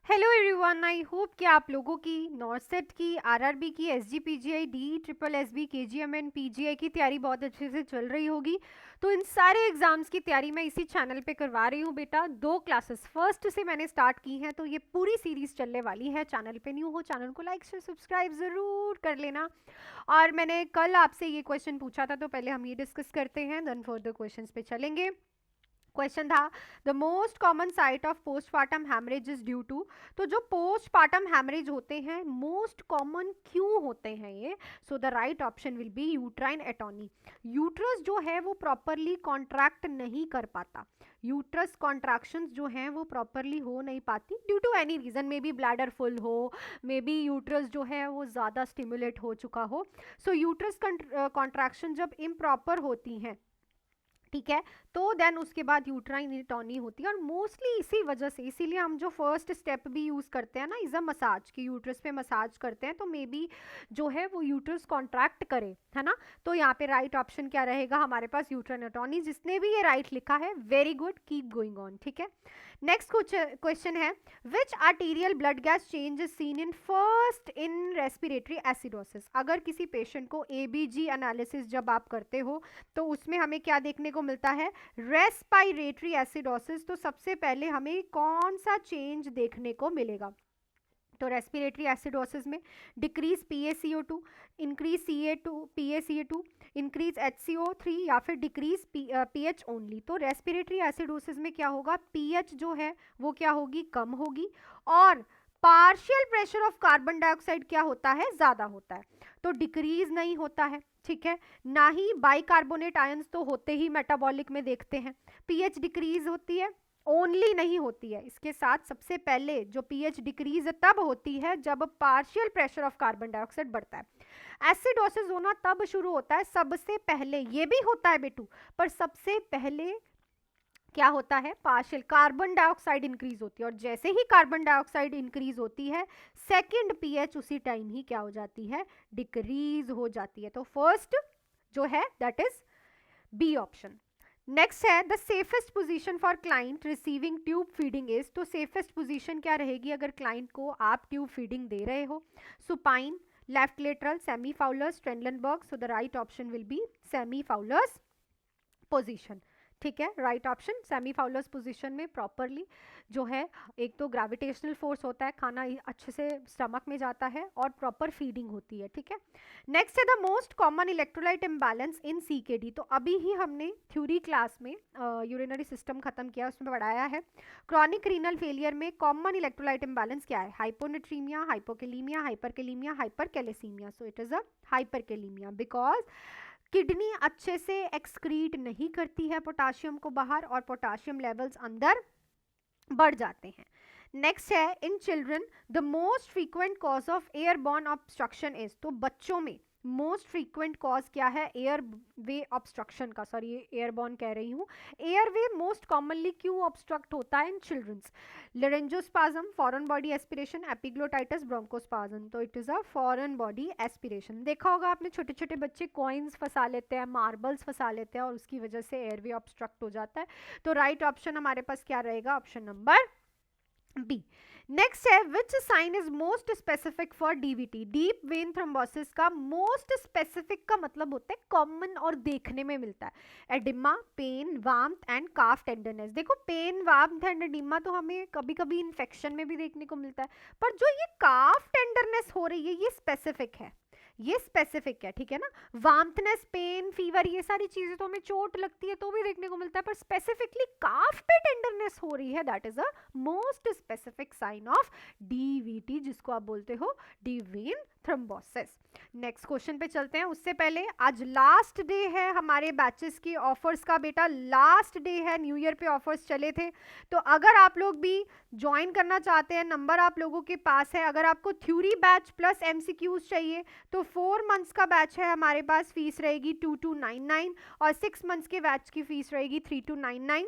Hello everyone, I hope कि आप लोगों की नॉर्सेट की, आरआरबी की, SGPGI, D triple SB, KGMN, PGI की तैयारी बहुत अच्छे से चल रही होगी। तो इन सारे एग्जाम्स की तैयारी मैं इसी चैनल पे करवा रही हूँ बेटा। 2 क्लासेस फर्स्ट से मैंने स्टार्ट की हैं, तो ये पूरी सीरीज चलने वाली है। चैनल पे न्यू हो, चैनल को लाइक शेयर सब्सक्राइब ज़रूर कर लेना। और मैंने कल आपसे ये क्वेश्चन पूछा था, तो पहले हम ये डिस्कस करते हैं, देन फर्दर क्वेश्चंस पे चलेंगे। क्वेश्चन था, the most common site of postpartum haemorrhage is due to. तो जो पोस्टपार्टम हैमरेज होते हैं, मोस्ट कॉमन क्यों होते हैं ये? So the right option will be uterine atony. Uterus जो है वो प्रॉपरली कॉन्ट्रैक्ट नहीं कर पाता। यूट्रस कॉन्ट्रैक्शंस जो हैं वो प्रॉपरली हो नहीं पाती due to any reason, may be bladder full हो, मे बी यूट्रस जो है वो ज़्यादा स्टिमुलेट हो चुका हो। सो यूट्रस कॉन्ट्रैक्शन जब इम्प्रॉपर होती हैं, ठीक है, तो देन उसके बाद यूट्राइन एटोनी होती है। और मोस्टली इसी वजह से, इसीलिए हम जो फर्स्ट स्टेप भी यूज़ करते हैं ना, इज अ मसाज, की यूट्रस पे मसाज करते हैं, तो मे बी जो है वो यूट्रस कॉन्ट्रैक्ट करे, है ना। तो यहाँ पे राइट ऑप्शन क्या रहेगा हमारे पास? Uterine atony. जिसने भी ये राइट लिखा है, very good, keep going on, ठीक है। नेक्स्ट क्वेश्चन है, which arterial blood gas change is seen in first in respiratory acidosis. अगर किसी पेशेंट को एबीजी एनालिसिस जब आप करते हो, तो उसमें हमें क्या देखने को मिलता है? Respiratory acidosis. तो सबसे पहले हमें कौन सा चेंज देखने को मिलेगा? तो रेस्पिरेटरी एसिडोसिस में decrease PaCO2, increase Ca2 PaCO2, increase HCO3, या फिर डिक्रीज pH ओनली। तो रेस्पिरेटरी एसिडोसिस में क्या होगा? pH जो है वो क्या होगी? कम होगी। और partial pressure of carbon dioxide क्या होता है? ज़्यादा होता है। तो डिक्रीज नहीं होता है, ठीक है। ना ही बाइकार्बोनेट आयंस तो होते ही मेटाबॉलिक में देखते हैं। pH डिक्रीज होती है, ओनली नहीं होती है, इसके साथ सबसे पहले जो pH डिक्रीज तब होती है जब partial pressure of carbon dioxide बढ़ता है। एसिडोसिस होना तब शुरू होता है, सबसे पहले, ये भी होता है बेटू, पर सबसे पहले क्या होता है? पार्शियल कार्बन डाइऑक्साइड इंक्रीज होती है, और जैसे ही कार्बन डाइऑक्साइड इंक्रीज होती है, सेकंड पीएच उसी टाइम ही क्या हो जाती है? डिक्रीज हो जाती है। तो फर्स्ट जो है that is B option. Next है, the safest position for client receiving tube feeding is. तो सेफेस्ट पोजीशन क्या रहेगी अगर क्लाइंट को आप ट्यूब फीडिंग दे रहे हो? Supine, left lateral, semi Fowler's, Trendelenburg. So the right option will be semi Fowler's position, ठीक है। Right option, semi Fowler's position में प्रॉपरली जो है, एक तो ग्रेविटेशनल फोर्स होता है, खाना अच्छे से स्टमक में जाता है, और प्रॉपर फीडिंग होती है, ठीक है। नेक्स्ट है, the most common electrolyte imbalance in CKD। तो अभी ही हमने थ्योरी क्लास में यूरिनरी सिस्टम खत्म किया, उसमें पढ़ाया है क्रॉनिक रीनल फेलियर में कॉमन इलेक्ट्रोलाइट इम्बैलेंस क्या है? Hyponatremia, hypokalemia, hyperkalemia, hypercalcemia. So it is a hyperkalemia, because kidney अच्छे से एक्सक्रीट नहीं करती है पोटाशियम को बाहर, और पोटाशियम लेवल्स अंदर बढ़ जाते हैं। नेक्स्ट है, in children the most frequent cause of airborne obstruction is. तो बच्चों में मोस्ट फ्रीक्वेंट कॉज क्या है एयर वे ऑब्स्ट्रक्शन का? सॉरी, एयरबॉर्न कह रही हूँ। एयरवे मोस्ट कॉमनली क्यों ऑब्स्ट्रक्ट होता है in childrens? Laryngospasm, foreign body aspiration, epiglottitis, bronchospasm. तो it is a foreign body aspiration. देखा होगा आपने, छोटे छोटे बच्चे कॉइन्स फंसा लेते हैं, मार्बल्स फंसा लेते हैं, और उसकी वजह से एयरवे ऑब्स्ट्रक्ट हो जाता है। तो राइट ऑप्शन हमारे पास क्या रहेगा? Option number B. नेक्स्ट है, which sign is most specific for DVT. Deep vein thrombosis का मोस्ट स्पेसिफिक का मतलब होता है कॉमन और देखने में मिलता है। Oedema, pain, warmth and calf tenderness. देखो, पेन, वार्मथ एंड एडिमा तो हमें कभी कभी इन्फेक्शन में भी देखने को मिलता है, पर जो ये काफ टेंडरनेस हो रही है ये स्पेसिफिक है, ये स्पेसिफिक है, ठीक है ना। वार्मथनेस, पेन, फीवर, ये सारी चीजें तो हमें चोट लगती है तो भी देखने को मिलता है, पर स्पेसिफिकली काफ पे टेंडरनेस हो रही है, that is a most specific sign of DVT, जिसको आप बोलते हो deep vein thrombosis. Next question पे चलते हैं, उससे पहले आज लास्ट डे है हमारे बैचेस की ऑफर्स का बेटा, लास्ट डे है, न्यू ईयर पे ऑफर्स चले थे। तो अगर आप लोग भी ज्वाइन करना चाहते हैं, नंबर आप लोगों के पास है। अगर आपको थ्योरी बैच प्लस MCQs चाहिए तो 4 मंथ्स का बैच है हमारे पास, फीस रहेगी 2299, और 6 मंथ्स के बैच की फीस रहेगी 3299।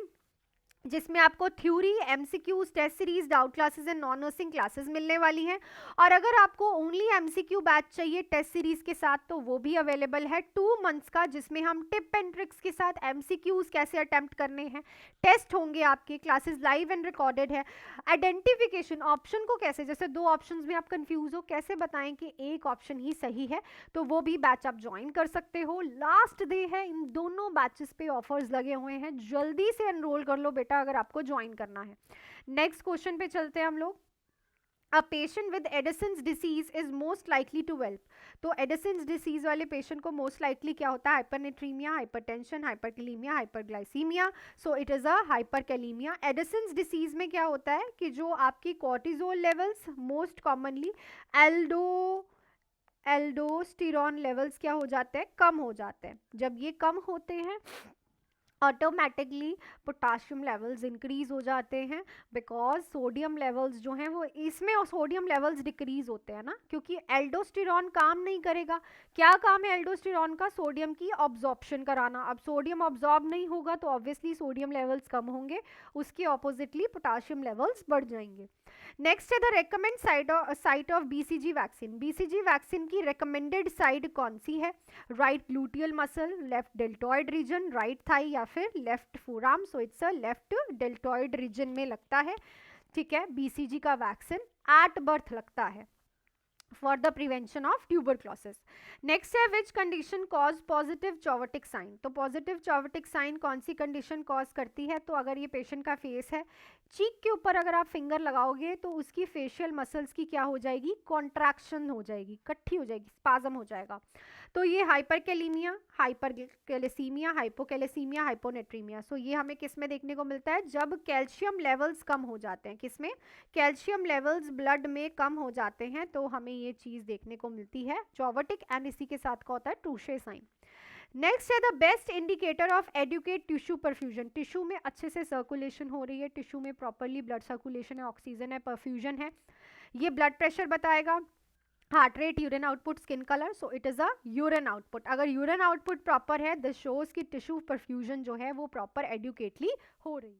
जिसमें आपको theory, MCQs, test series, doubt classes and non nursing classes मिलने वाली हैं। और अगर आपको ओनली एमसीक्यू बैच चाहिए टेस्ट सीरीज के साथ तो वो भी अवेलेबल है 2 मंथ्स का, जिसमें हम टिप एंड ट्रिक्स के साथ एमसीक्यूज कैसे अटेम्प्ट करने हैं, टेस्ट होंगे आपके, क्लासेस लाइव एंड रिकॉर्डेड है। आइडेंटिफिकेशन ऑप्शन को कैसे, जैसे 2 ऑप्शंस में आप कंफ्यूज हो, कैसे बताएं कि एक ऑप्शन ही सही है, तो वो भी बैच आप ज्वाइन कर सकते हो। लास्ट डे है, इन दोनों बैचेस पे ऑफर्स लगे हुए हैं, जल्दी से एनरोल कर लो बेटा अगर आपको ज्वाइन करना है। नेक्स्ट क्वेश्चन पे चलते हैं हम लोग। A patient with Addison's disease is most likely to develop. तो एडिसन्स डिसीज वाले पेशेंट को मोस्ट लाइकली क्या होता है, hypernatremia, hypertension, hyperkalemia, hyperglycemia. So it is a hyperkalemia. Addison's disease में क्या होता है कि जो आपकी cortisol levels most commonly aldosterone levels क्या हो जाते हैं, कम हो जाते हैं। जब ये कम होते हैं ऑटोमेटिकली पोटाशियम लेवल्स इंक्रीज हो जाते हैं, बिकॉज सोडियम लेवल्स जो हैं वो इसमें, और सोडियम लेवल्स डिक्रीज होते हैं ना, क्योंकि एल्डोस्टेरॉन काम नहीं करेगा। क्या काम है एल्डोस्टेरॉन का, सोडियम की ऑब्जॉर्प्शन कराना। अब सोडियम ऑब्जॉर्ब नहीं होगा तो ऑब्वियसली सोडियम लेवल्स कम होंगे, उसके ऑपोजिटली पोटाशियम लेवल्स बढ़ जाएंगे। नेक्स्ट है the recommend site of BCG vaccine. BCG vaccine की रिकमेंडेड साइट कौन सी है, right gluteal muscle, left deltoid region, right thigh या फिर left forearm. So it's a left deltoid region में लगता है, ठीक है। बीसीजी का वैक्सीन एट बर्थ लगता है for the prevention of tuberculosis. Next है which condition cause positive Chvostek's sign. तो पॉजिटिव चौवटिक साइन कौन सी कंडीशन कॉज करती है, तो अगर ये पेशेंट का फेस है, चीक के ऊपर अगर आप फिंगर लगाओगे तो उसकी फेशियल मसल्स की क्या हो जाएगी, कॉन्ट्रैक्शन हो जाएगी, इकट्ठी हो जाएगी, स्पाज्म हो जाएगा। तो ये हाइपरकैलीमिया, हाइपरकैलेसीमिया, हाइपोकैलेसीमिया, हाइपोनेट्रीमिया। सो ये हमें किस में देखने को मिलता है, जब कैल्शियम लेवल्स कम हो जाते हैं, किसमें, कैल्शियम लेवल्स ब्लड में कम हो जाते हैं, तो हमें ये चीज देखने को मिलती है चौवटिक। एंड इसी के साथ का होता है ट्रूशे साइन। नेक्स्ट है the best indicator of adequate tissue perfusion. Tissue में अच्छे से सर्कुलेशन हो रही है, टिश्यू में प्रॉपरली ब्लड सर्कुलेशन है, ऑक्सीजन है, परफ्यूजन है। ये ब्लड प्रेशर बताएगा, heart rate, urine output, skin colour. So it is a urine output. अगर यूरिन आउटपुट प्रॉपर है, दिस शोज कि टिश्यू परफ्यूजन जो है वो प्रॉपर एडुकेटली हो रही।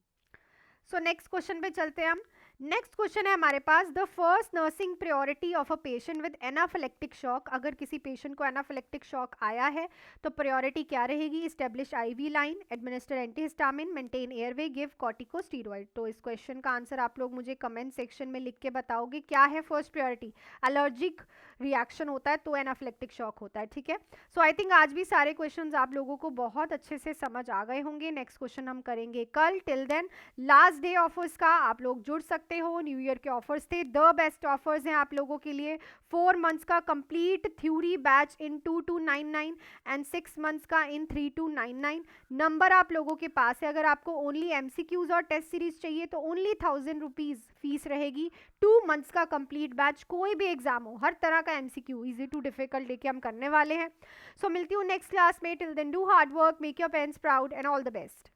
सो नेक्स्ट क्वेश्चन पे चलते हैं हम। नेक्स्ट क्वेश्चन है हमारे पास, the first nursing priority of a patient with anaphylactic shock. अगर किसी पेशेंट को एनाफिलेक्टिक शॉक आया है तो प्रायोरिटी क्या रहेगी, establish IV line, administer antihistamine, maintain airway, give corticosteroid. तो इस क्वेश्चन का आंसर आप लोग मुझे कमेंट सेक्शन में लिख के बताओगे क्या है फर्स्ट प्रायोरिटी। एलर्जिक रिएक्शन होता है तो एनाफिलेक्टिक शॉक होता है, ठीक है। सो आई थिंक आज भी सारे क्वेश्चंस आप लोगों को बहुत अच्छे से समझ आ गए होंगे। नेक्स्ट क्वेश्चन हम करेंगे कल। Till then last day offers का आप लोग जुड़ सकते हो, न्यू ईयर के ऑफर्स थे, द बेस्ट ऑफर्स हैं आप लोगों के लिए। 4 मंथ्स का complete theory batch in 2299 and 6 months का इन 3299। नंबर आप लोगों के पास है। अगर आपको ओनली एमसीक्यूज और टेस्ट सीरीज चाहिए तो ओनली 1000 रुपीज फीस रहेगी। 2 मंथ्स का कंप्लीट बैच, कोई भी एग्जाम हो, हर तरह का एमसीक्यू इजी टू डिफिकल्ट लेके हम करने वाले हैं। सो मिलती हूँ नेक्स्ट क्लास में। Till then do hard work, make your parents proud and all the best.